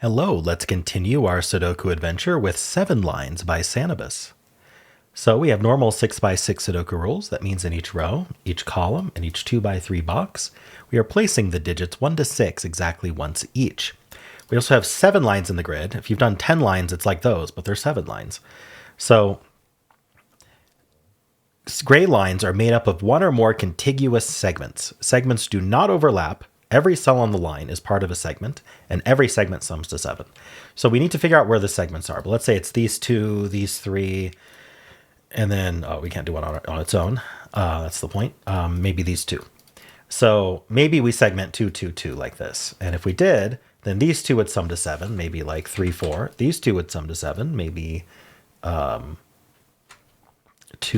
Hello, let's continue our Sudoku adventure with 7 lines by Sanabas. So we have normal 6x6 Sudoku rules. That means in each row, each column, and each 2x3 box, we are placing the digits 1 to 6 exactly once each. We also have 7 lines in the grid. If you've done 10 lines, it's like those, but they're 7 lines. So gray lines are made up of one or more contiguous segments. Segments do not overlap. Every cell on the line is part of a segment, and every segment sums to 7. So we need to figure out where the segments are. But let's say it's these 2, these 3, and then we can't do one on its own. That's the point. Maybe these 2. So maybe we segment 2, 2, 2 like this. And if we did, then these 2 would sum to 7, maybe like 3, 4. These 2 would sum to 7, maybe 2,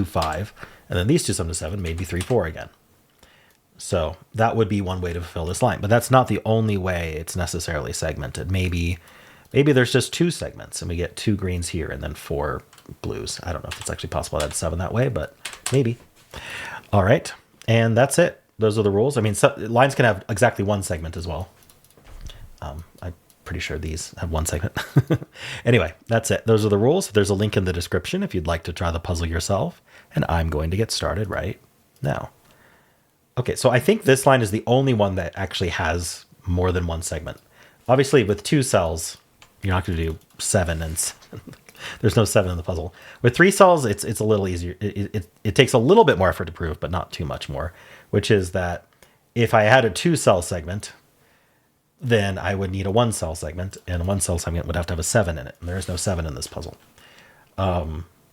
5. And then these 2 sum to 7, maybe 3, 4 again. So that would be one way to fulfill this line, but that's not the only way it's necessarily segmented. Maybe there's just 2 segments and we get 2 greens here and then 4 blues. I don't know if it's actually possible to add 7 that way, but maybe. All right. And that's it. Those are the rules. I mean, lines can have exactly 1 segment as well. I'm pretty sure these have 1 segment. Anyway, that's it. Those are the rules. There's a link in the description if you'd like to try the puzzle yourself. And I'm going to get started right now. Okay, so I think this line is the only one that actually has more than 1 segment. Obviously, with 2 cells, you're not going to do 7, and there's no 7 in the puzzle. With 3 cells, it's a little easier. It takes a little bit more effort to prove, but not too much more, which is that if I had a 2-cell segment, then I would need a 1-cell segment, and a 1-cell segment would have to have a 7 in it, and there is no 7 in this puzzle.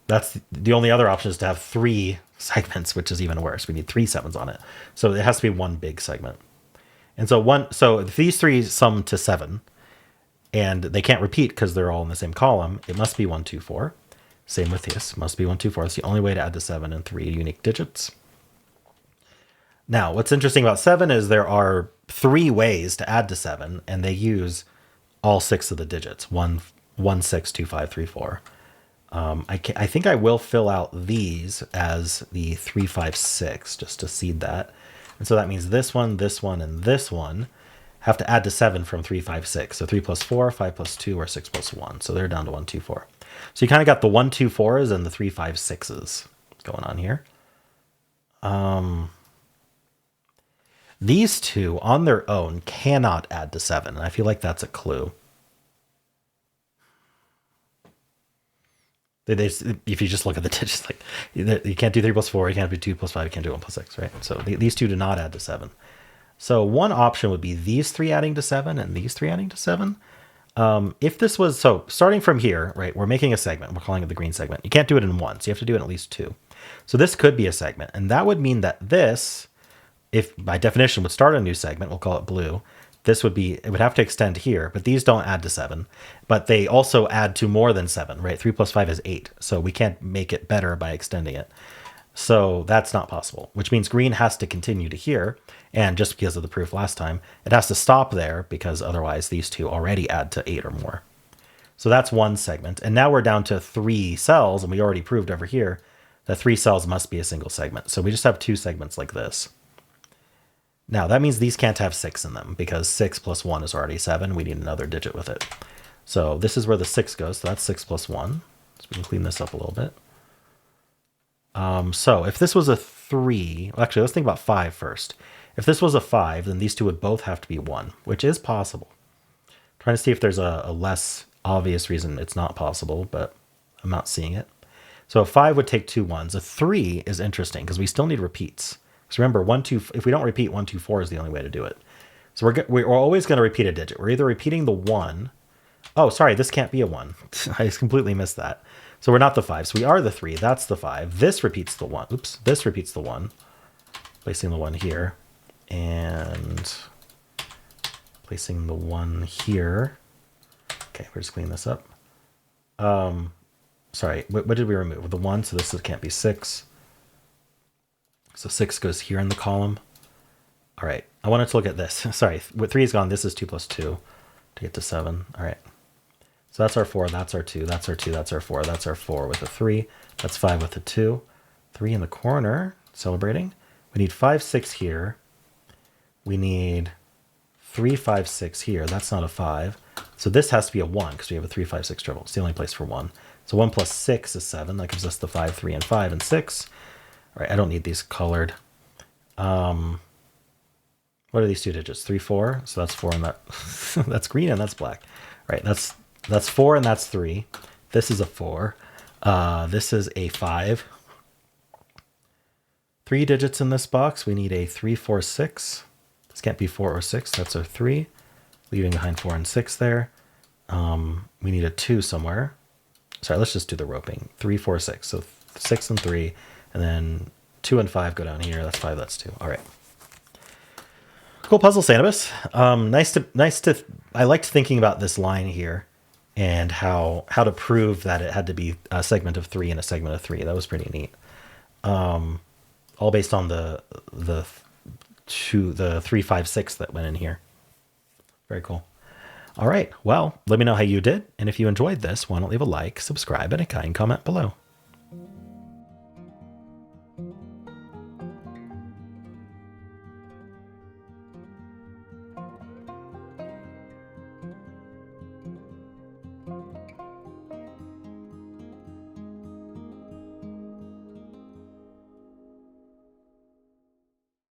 That's the only other option is to have 3 segments, which is even worse. We need 3 7s on it. So it has to be 1 big segment. And so if these 3 sum to 7 and they can't repeat because they're all in the same column, it must be 1, 2, 4. Same with this, must be 1, 2, 4. It's the only way to add to 7 in 3 unique digits. Now, what's interesting about 7 is there are 3 ways to add to 7, and they use all 6 of the digits, 1, 6, 2, 5, 3, 4. I think I will fill out these as the 3, 5, 6 just to seed that. And so that means this one, and this one have to add to 7 from 3, 5, 6. So 3 plus 4, 5 plus 2, or 6 plus 1. So they're down to 1, 2, 4. So you kind of got the 1, 2, 4s and the 3, 5, 6s going on here. These 2 on their own cannot add to 7. And I feel like that's a clue. If you just look at the digits, like you can't do 3 plus 4, you can't do 2 plus 5, you can't do 1 plus 6, right? So these 2 do not add to 7. So one option would be these 3 adding to 7 and these 3 adding to 7. If this was, so starting from here, right, we're making a segment. We're calling it the green segment. You can't do it in 1, so you have to do it in at least 2. So this could be a segment. And that would mean that this, if by definition would start a new segment, we'll call it blue. This would be, it would have to extend here, but these don't add to 7. But they also add to more than 7, right? 3 plus 5 is 8. So we can't make it better by extending it. So that's not possible, which means green has to continue to here. And just because of the proof last time, it has to stop there because otherwise these 2 already add to 8 or more. So that's 1 segment. And now we're down to 3 cells, and we already proved over here that 3 cells must be a single segment. So we just have 2 segments like this. Now, that means these can't have 6 in them because 6 plus 1 is already 7. We need another digit with it. So this is where the 6 goes. So that's 6 plus 1. So we can clean this up a little bit. So if this was a 3, well, actually, let's think about 5 first. If this was a 5, then these 2 would both have to be 1, which is possible. I'm trying to see if there's a less obvious reason it's not possible, but I'm not seeing it. So a 5 would take 2 1s. A 3 is interesting because we still need repeats. So remember, 1, 2, if we don't repeat, 1, 2, 4 is the only way to do it. So we're always going to repeat a digit. We're either repeating the 1. Oh, sorry, this can't be a 1. I just completely missed that. So we're not the 5. So we are the 3. That's the 5. This repeats the 1. Oops, this repeats the 1. Placing the 1 here. And placing the 1 here. Okay, we're just cleaning this up. Sorry, what did we remove? The 1, so this can't be 6. So 6 goes here in the column. All right, I wanted to look at this. Sorry, with 3 is gone, this is 2 plus 2 to get to 7. All right, so that's our 4, that's our 2, that's our 2, that's our 4, that's our 4 with a 3. That's 5 with a 2. 3 in the corner, celebrating. We need 5, 6 here. We need 3, 5, 6 here. That's not a 5. So this has to be a 1 because we have a 3, 5, 6 triple. It's the only place for 1. So 1 plus 6 is 7. That gives us the 5, 3, and 5, and 6. All right, I don't need these colored. What are these two digits? 3, 4. So that's 4 and that that's green and that's black. All right, that's 4 and that's 3. This is a 4. This is a 5. 3 digits in this box. We need a 3, 4, 6. This can't be 4 or 6. That's our 3. Leaving behind 4 and 6 there. We need a 2 somewhere. Sorry, let's just do the roping. 3, 4, 6. So 6 and 3. And then 2 and 5 go down here. That's 5, that's 2. All right. Cool puzzle, Sanabas. I liked thinking about this line here and how to prove that it had to be a segment of 3 and a segment of 3. That was pretty neat. All based on the 3, 5, 6 that went in here. Very cool. All right. Well, let me know how you did. And if you enjoyed this, why don't leave a like, subscribe, and a kind comment below.